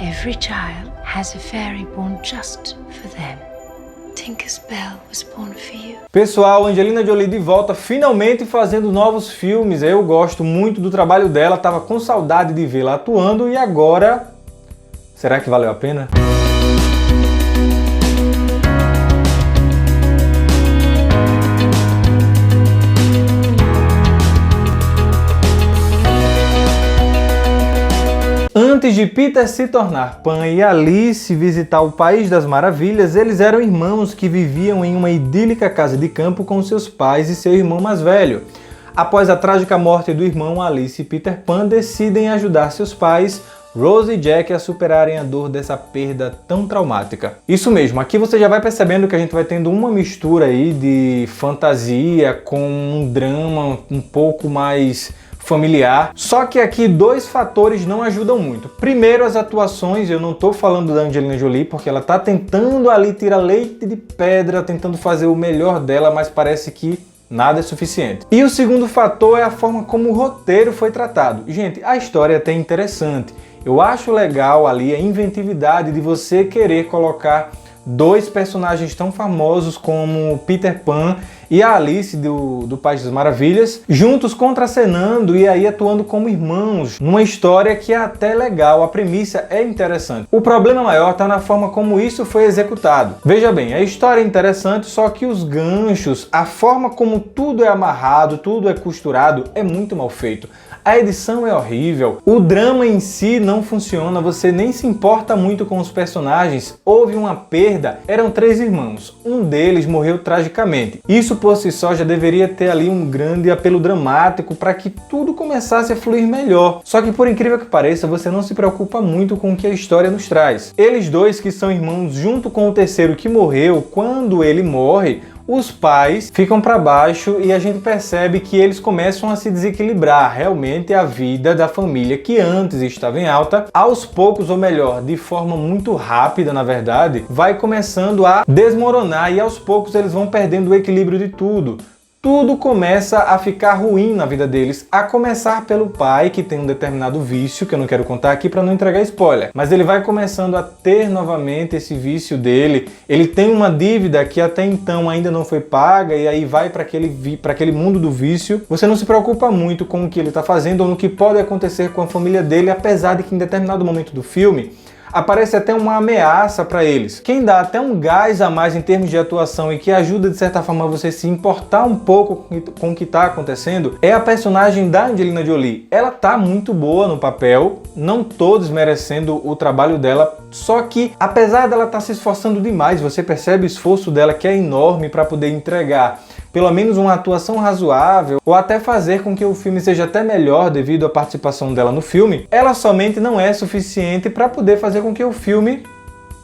Every child has a fairy born just for them. Tinkerbell was born for you. Pessoal, Angelina Jolie de volta, finalmente fazendo novos filmes. Eu gosto muito do trabalho dela, tava com saudade de vê-la atuando e agora... será que valeu a pena? Antes de Peter se tornar Pan e Alice visitar o País das Maravilhas, eles eram irmãos que viviam em uma idílica casa de campo com seus pais e seu irmão mais velho. Após a trágica morte do irmão, Alice e Peter Pan decidem ajudar seus pais, Rose e Jack, a superarem a dor dessa perda tão traumática. Isso mesmo, aqui você já vai percebendo que a gente vai tendo uma mistura aí de fantasia com um drama um pouco mais familiar. Só que aqui dois fatores não ajudam muito. Primeiro, as atuações. Eu não tô falando da Angelina Jolie porque ela tá tentando ali tirar leite de pedra, tentando fazer o melhor dela, mas parece que nada é suficiente. E o segundo fator é a forma como o roteiro foi tratado. Gente, a história é até interessante. Eu acho legal ali a inventividade de você querer colocar dois personagens tão famosos como Peter Pan e a Alice do País das Maravilhas, juntos contracenando e aí atuando como irmãos, numa história que é até legal, a premissa é interessante. O problema maior está na forma como isso foi executado. Veja bem, a história é interessante, só que os ganchos, a forma como tudo é amarrado, tudo é costurado, é muito mal feito. A edição é horrível, o drama em si não funciona, você nem se importa muito com os personagens. Houve uma perda, eram 3 irmãos, um deles morreu tragicamente. Isso por si só já deveria ter ali um grande apelo dramático para que tudo começasse a fluir melhor. Só que por incrível que pareça, você não se preocupa muito com o que a história nos traz. Eles dois que são irmãos junto com o terceiro que morreu, quando ele morre, os pais ficam para baixo e a gente percebe que eles começam a se desequilibrar. Realmente a vida da família que antes estava em alta, aos poucos, ou melhor, de forma muito rápida na verdade, vai começando a desmoronar e aos poucos eles vão perdendo o equilíbrio de tudo. Tudo começa a ficar ruim na vida deles, a começar pelo pai, que tem um determinado vício, que eu não quero contar aqui para não entregar spoiler. Mas ele vai começando a ter novamente esse vício dele, ele tem uma dívida que até então ainda não foi paga, e aí vai para aquele mundo do vício. Você não se preocupa muito com o que ele está fazendo ou no que pode acontecer com a família dele, apesar de que em determinado momento do filme, aparece até uma ameaça para eles. Quem dá até um gás a mais em termos de atuação e que ajuda de certa forma você se importar um pouco com o que está acontecendo é a personagem da Angelina Jolie. Ela tá muito boa no papel, não tô desmerecendo o trabalho dela, só que apesar dela estar se esforçando demais, você percebe o esforço dela que é enorme para poder entregar pelo menos uma atuação razoável, ou até fazer com que o filme seja até melhor devido à participação dela no filme, ela somente não é suficiente para poder fazer com que o filme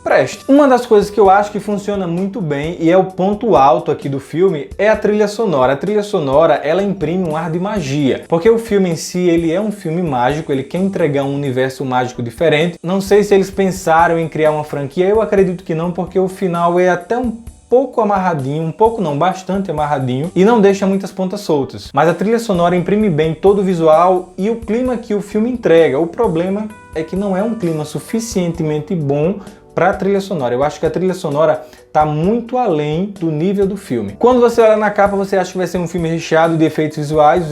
preste. Uma das coisas que eu acho que funciona muito bem, e é o ponto alto aqui do filme, é a trilha sonora. A trilha sonora, ela imprime um ar de magia, porque o filme em si, ele é um filme mágico, ele quer entregar um universo mágico diferente. Não sei se eles pensaram em criar uma franquia, eu acredito que não, porque o final é até um pouco amarradinho, um pouco não, bastante amarradinho, e não deixa muitas pontas soltas. Mas a trilha sonora imprime bem todo o visual e o clima que o filme entrega. O problema é que não é um clima suficientemente bom para a trilha sonora. Eu acho que a trilha sonora está muito além do nível do filme. Quando você olha na capa, você acha que vai ser um filme recheado de efeitos visuais.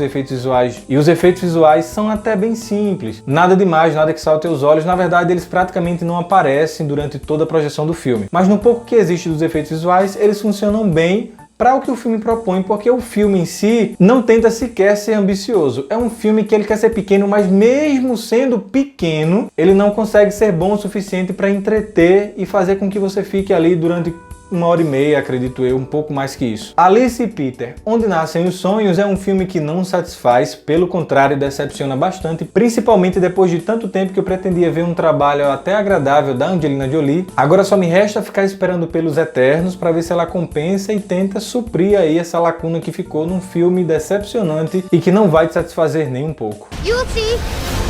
Os efeitos visuais são até bem simples. Nada demais, nada que salte aos olhos. Na verdade, eles praticamente não aparecem durante toda a projeção do filme. Mas no pouco que existe dos efeitos visuais, eles funcionam bem para o que o filme propõe, porque o filme em si não tenta sequer ser ambicioso. É um filme que ele quer ser pequeno, mas mesmo sendo pequeno, ele não consegue ser bom o suficiente para entreter e fazer com que você fique ali durante 1h30, acredito eu, um pouco mais que isso. Alice e Peter, Onde Nascem os Sonhos, é um filme que não satisfaz, pelo contrário, decepciona bastante, principalmente depois de tanto tempo que eu pretendia ver um trabalho até agradável da Angelina Jolie. Agora só me resta ficar esperando pelos Eternos para ver se ela compensa e tenta suprir aí essa lacuna que ficou num filme decepcionante e que não vai te satisfazer nem um pouco. You'll see.